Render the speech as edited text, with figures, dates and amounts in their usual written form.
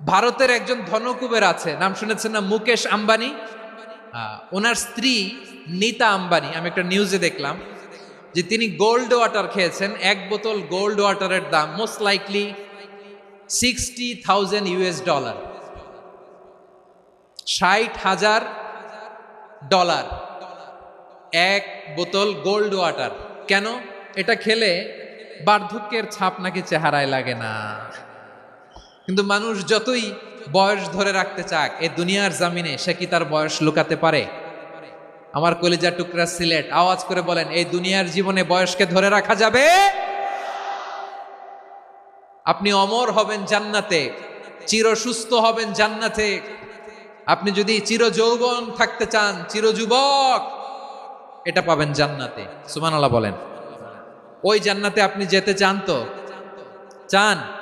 ভারতের একজন ধনকুবের আছে, নাম শুনেছেন না? মুকেশ আম্বানি। ওনার স্ত্রী নীতা আম্বানি, আমি একটা নিউজে দেখলাম যে তিনি গোল্ড ওয়াটার খেয়েছেন। এক বোতল গোল্ড ওয়াটারের দাম মোস্ট লাইকলি $60,000, $60,000 এক বোতল গোল্ড ওয়াটার। কেন? এটা খেলে বার্ধক্যের ছাপ নাকি চেহারায় লাগে না। কিন্তু মানুষ যতই বয়স ধরে রাখতে চাক, এ দুনিয়ার জামিনে সে কি তার বয়স লুকাতে পারে? আমার কলিজার টুকরা সিলেট, আওয়াজ করে বলেন, এই দুনিয়ার জীবনে বয়সকে ধরে রাখা যাবে? আপনি অমর হবেন জান্নাতে, চির সুস্থ হবেন জান্নাতে। আপনি যদি চির যৌবন থাকতে চান, চির যুবক, এটা পাবেন জান্নাতে। সুবহানাল্লাহ বলেন। ওই জান্নাতে আপনি যেতে চান তো? চান?